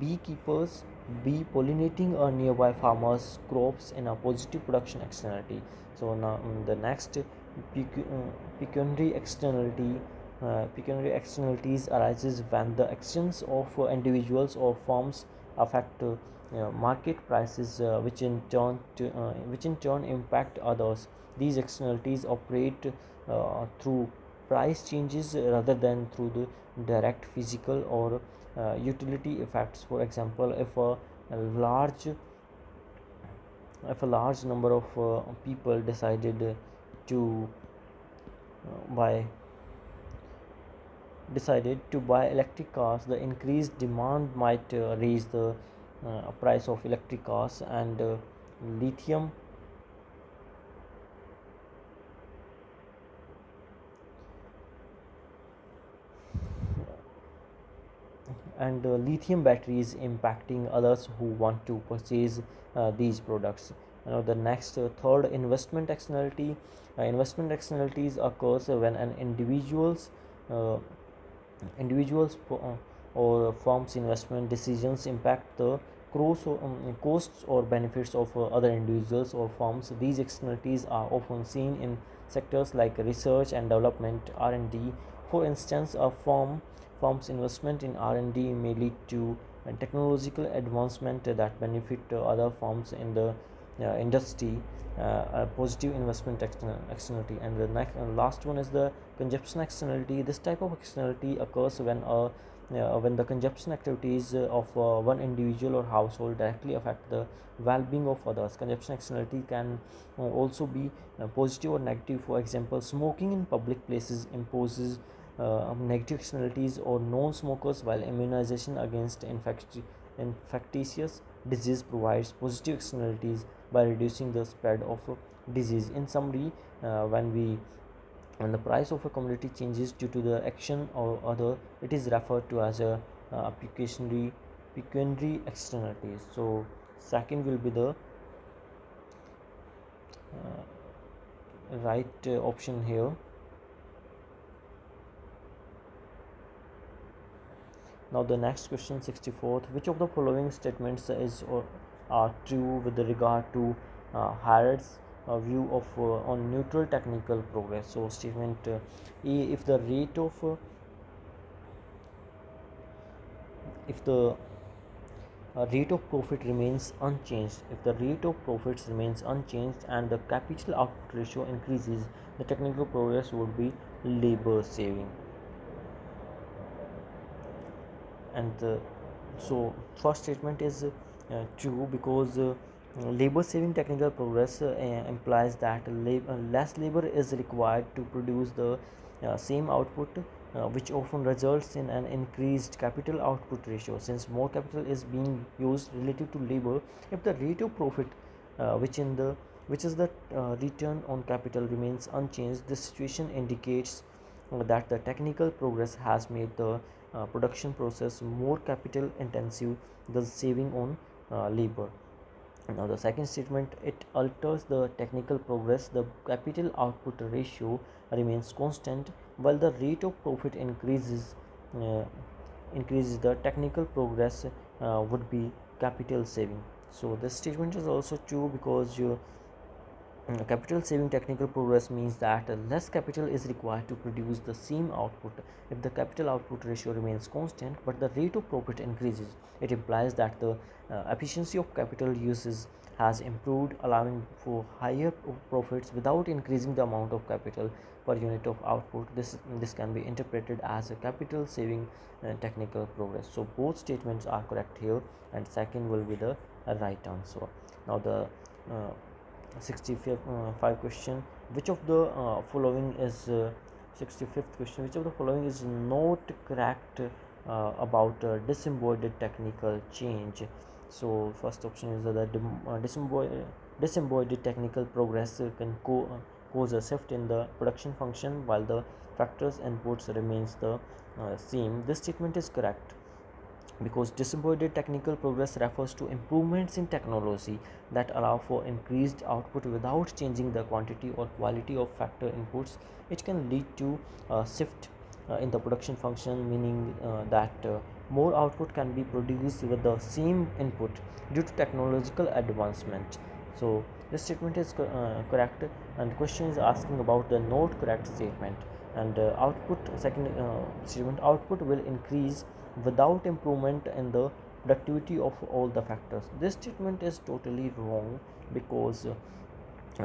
beekeepers bee pollinating a nearby farmers crops in a positive production externality. So now the next pecuniary externality. Pecuniary externalities arises when the actions of individuals or firms affect market prices, which in turn impact others. These externalities operate through price changes rather than through the direct physical or utility effects. For example, a large large number of people decided to buy decided to buy electric cars, the increased demand might raise the price of electric cars, and lithium lithium batteries impacting others who want to purchase these products. The next third, investment externalities occurs when an uh, or firms investment decisions impact the costs or benefits of other individuals or firms. These externalities are often seen in sectors like research and development, R&D. For instance, firm's investment in R&D may lead to technological advancement that benefit other firms in the industry. A positive investment externality. And the next last one is the consumption externality. This type of externality occurs when the consumption activities of one individual or household directly affect the well-being of others. Consumption externality can also be positive or negative. For example, smoking in public places imposes negative externalities or non-smokers, while immunization against infectious disease provides positive externalities by reducing the spread of disease. In summary, when the price of a commodity changes due to the action or other, it is referred to as a pecuniary externalities. So second will be the right option here. Now the next question, 64th, which of the following statements is or are true with regard to Harrod's view of on neutral technical progress? So statement A, if the rate of profit remains unchanged, if the rate of profits remains unchanged and the capital output ratio increases, the technical progress would be labor saving. And so first statement is true because labor saving technical progress implies that less labor is required to produce the same output, which often results in an increased capital output ratio. Since more capital is being used relative to labor, if the rate of profit which is the return on capital remains unchanged, this situation indicates that the technical progress has made the production process more capital intensive, thus saving on labor. Now the second statement, it alters the technical progress. The capital output ratio remains constant while the rate of profit uh, increases. The technical progress would be capital saving. So this statement is also true because capital saving technical progress means that less capital is required to produce the same output. If the capital output ratio remains constant but the rate of profit increases, it implies that the efficiency of capital uses has improved, allowing for higher profits without increasing the amount of capital per unit of output. This can be interpreted as a capital saving technical progress. So both statements are correct here, and second will be the right answer. Now the 65 question, which of the following is 65th question, which of the following is not correct about disembodied technical change? So first option is that disembodied technical progress can cause a shift in the production function while the factors inputs remains the same. This statement is correct because disembodied technical progress refers to improvements in technology that allow for increased output without changing the quantity or quality of factor inputs. It can lead to a shift in the production function, meaning that more output can be produced with the same input due to technological advancement. So this statement is correct, and the question is asking about the not correct statement. And output second statement, output will increase without improvement in the productivity of all the factors. This statement is totally wrong because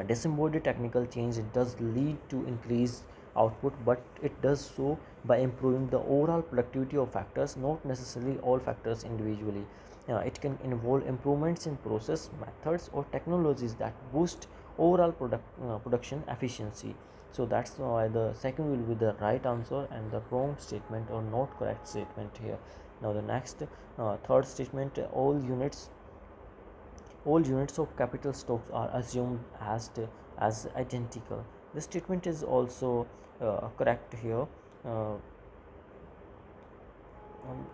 disembodied technical change does lead to increased output, but it does so by improving the overall productivity of factors, not necessarily all factors individually. It can involve improvements in process methods or technologies that boost overall production efficiency. So that's why the second will be the right answer and the wrong statement or not correct statement here. Now the next third statement, all units of capital stocks are assumed as identical. This statement is also correct here. uh, um,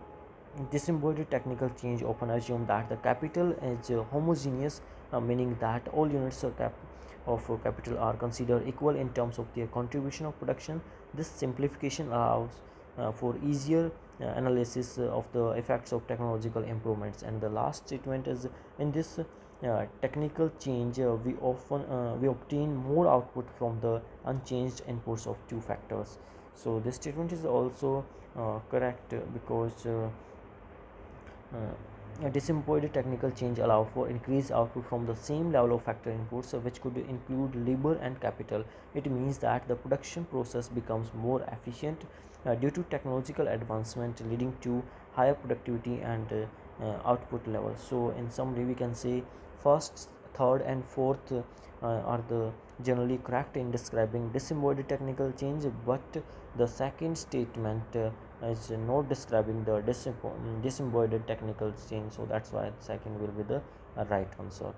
Disembodied technical change often assume that the capital is homogeneous, meaning that all units of capital are considered equal in terms of their contribution of production. This simplification allows for easier analysis of the effects of technological improvements. And the last statement is, in this technical change, we obtain more output from the unchanged inputs of two factors. So this statement is also correct because a disembodied technical change allow for increased output from the same level of factor inputs, which could include labor and capital. It means that the production process becomes more efficient due to technological advancement, leading to higher productivity and output levels. So in summary, we can say first, third and fourth are the generally correct in describing disembodied technical change, but the second statement is not describing the disembodied technical change. So that's why second will be the right answer.